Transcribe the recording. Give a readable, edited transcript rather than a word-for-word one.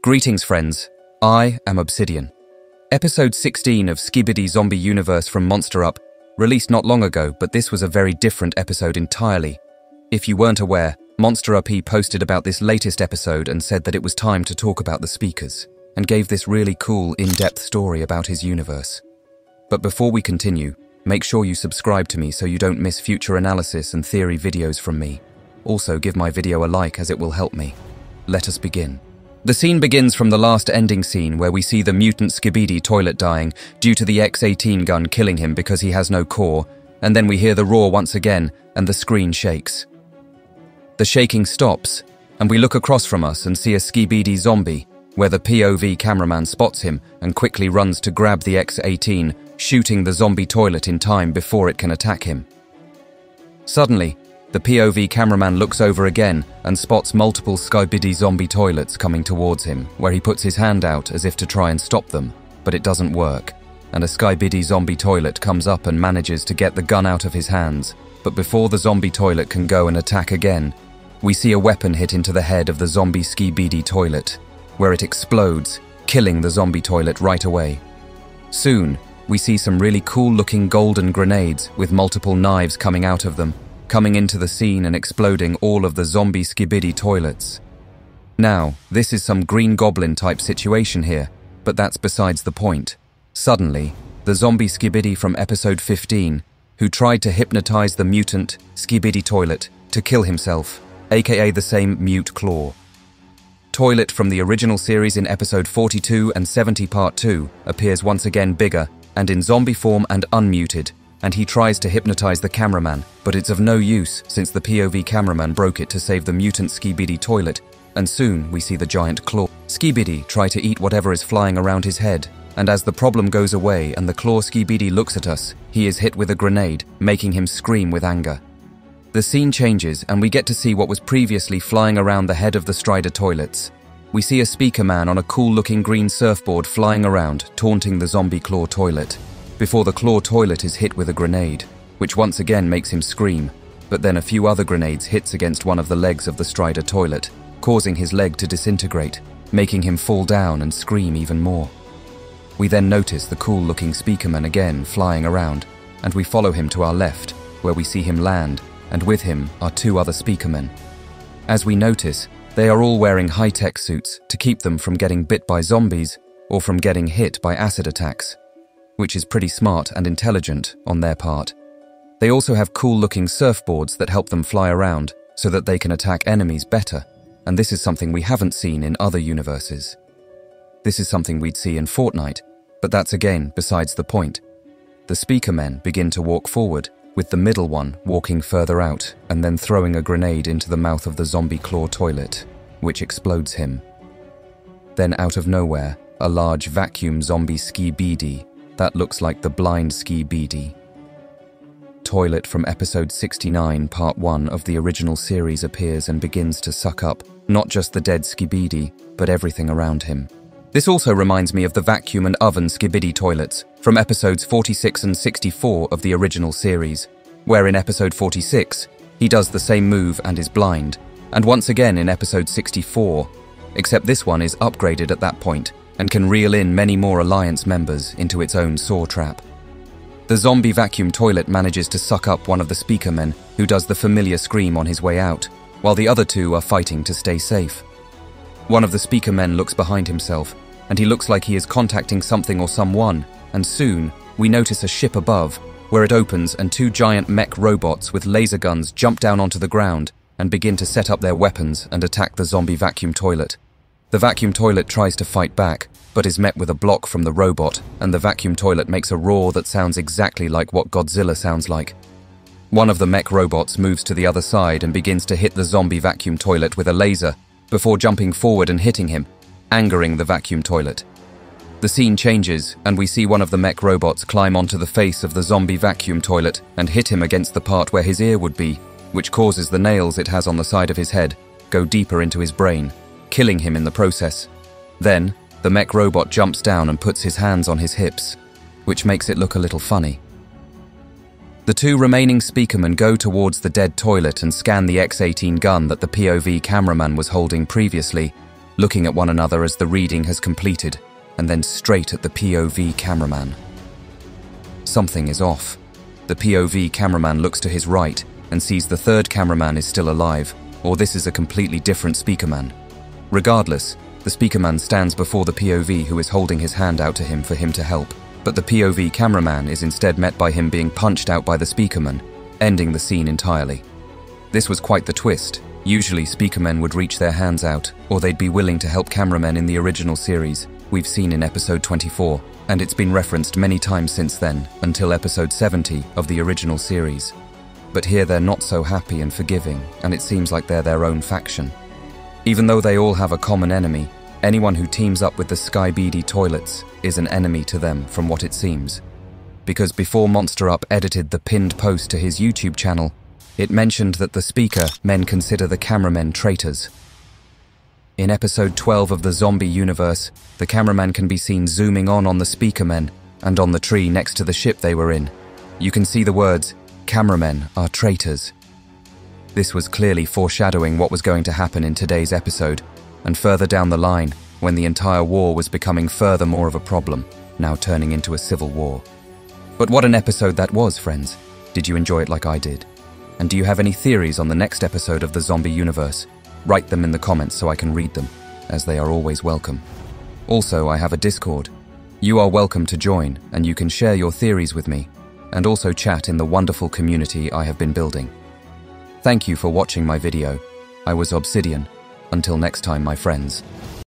Greetings friends, I am Obsidian. Episode 16 of SKIBIDI Zombie Universe from Monster Up, released not long ago, but this was a very different episode entirely. If you weren't aware, Monster Up posted about this latest episode and said that it was time to talk about the speakers, and gave this really cool, in-depth story about his universe. But before we continue, make sure you subscribe to me so you don't miss future analysis and theory videos from me. Also give my video a like as it will help me. Let us begin. The scene begins from the last ending scene where we see the mutant SKIBIDI toilet dying due to the X-18 gun killing him because he has no core, and then we hear the roar once again and the screen shakes. The shaking stops, and we look across from us and see a SKIBIDI zombie, where the POV cameraman spots him and quickly runs to grab the X-18, shooting the zombie toilet in time before it can attack him. Suddenly, the POV cameraman looks over again and spots multiple SKIBIDI zombie toilets coming towards him, where he puts his hand out as if to try and stop them, but it doesn't work, and a SKIBIDI zombie toilet comes up and manages to get the gun out of his hands, but before the zombie toilet can go and attack again, we see a weapon hit into the head of the zombie SKIBIDI toilet, where it explodes, killing the zombie toilet right away. Soon, we see some really cool-looking golden grenades with multiple knives coming out of them, coming into the scene and exploding all of the zombie SKIBIDI toilets. Now, this is some Green Goblin type situation here, but that's besides the point. Suddenly, the zombie SKIBIDI from episode 15, who tried to hypnotize the mutant SKIBIDI toilet to kill himself, aka the same mute claw. Toilet from the original series in episode 42 and 70 part 2 appears once again bigger and in zombie form and unmuted, and he tries to hypnotize the cameraman, but it's of no use since the POV cameraman broke it to save the mutant SKIBIDI toilet, and soon we see the giant claw SKIBIDI try to eat whatever is flying around his head, and as the problem goes away and the claw SKIBIDI looks at us, he is hit with a grenade, making him scream with anger. The scene changes and we get to see what was previously flying around the head of the Strider toilets. We see a speaker man on a cool-looking green surfboard flying around, taunting the zombie claw toilet, before the claw toilet is hit with a grenade, which once again makes him scream, but then a few other grenades hits against one of the legs of the Strider toilet, causing his leg to disintegrate, making him fall down and scream even more. We then notice the cool-looking speakerman again flying around, and we follow him to our left, where we see him land, and with him are two other speakermen. As we notice, they are all wearing high-tech suits to keep them from getting bit by zombies or from getting hit by acid attacks, which is pretty smart and intelligent on their part. They also have cool-looking surfboards that help them fly around so that they can attack enemies better, and this is something we haven't seen in other universes. This is something we'd see in Fortnite, but that's again besides the point. The speaker men begin to walk forward, with the middle one walking further out and then throwing a grenade into the mouth of the zombie claw toilet, which explodes him. Then out of nowhere, a large vacuum zombie SKIBIDI that looks like the blind SKIBIDI toilet from episode 69 part 1 of the original series appears and begins to suck up not just the dead SKIBIDI, but everything around him. This also reminds me of the vacuum and oven SKIBIDI toilets from episodes 46 and 64 of the original series, where in episode 46, he does the same move and is blind, and once again in episode 64, except this one is upgraded at that point and can reel in many more Alliance members into its own saw trap. The zombie vacuum toilet manages to suck up one of the speakermen who does the familiar scream on his way out, while the other two are fighting to stay safe. One of the speaker men looks behind himself, and he looks like he is contacting something or someone, and soon, we notice a ship above, where it opens and two giant mech robots with laser guns jump down onto the ground and begin to set up their weapons and attack the zombie vacuum toilet. The vacuum toilet tries to fight back, but is met with a block from the robot, and the vacuum toilet makes a roar that sounds exactly like what Godzilla sounds like. One of the mech robots moves to the other side and begins to hit the zombie vacuum toilet with a laser, before jumping forward and hitting him, angering the vacuum toilet. The scene changes, and we see one of the mech robots climb onto the face of the zombie vacuum toilet and hit him against the part where his ear would be, which causes the nails it has on the side of his head go deeper into his brain, killing him in the process. Then, the mech robot jumps down and puts his hands on his hips, which makes it look a little funny. The two remaining speakermen go towards the dead toilet and scan the X-18 gun that the POV cameraman was holding previously, looking at one another as the reading has completed, and then straight at the POV cameraman. Something is off. The POV cameraman looks to his right and sees the third cameraman is still alive, or this is a completely different speakerman. Regardless, the speakerman stands before the POV who is holding his hand out to him for him to help, but the POV cameraman is instead met by him being punched out by the speakerman, ending the scene entirely. This was quite the twist. Usually speakermen would reach their hands out, or they'd be willing to help cameramen in the original series we've seen in episode 24, and it's been referenced many times since then, until episode 70 of the original series. But here they're not so happy and forgiving, and it seems like they're their own faction. Even though they all have a common enemy, anyone who teams up with the SKIBIDI toilets is an enemy to them from what it seems. Because before Monster Up edited the pinned post to his YouTube channel, it mentioned that the speaker men consider the cameramen traitors. In episode 12 of the zombie universe, the cameraman can be seen zooming on the speaker men, and on the tree next to the ship they were in, you can see the words, "Cameramen are traitors." This was clearly foreshadowing what was going to happen in today's episode, and further down the line, when the entire war was becoming further more of a problem, now turning into a civil war. But what an episode that was, friends. Did you enjoy it like I did? And do you have any theories on the next episode of the zombie universe? Write them in the comments so I can read them, as they are always welcome. Also, I have a Discord. You are welcome to join, and you can share your theories with me, and also chat in the wonderful community I have been building. Thank you for watching my video. I was Obsidian. Until next time, my friends.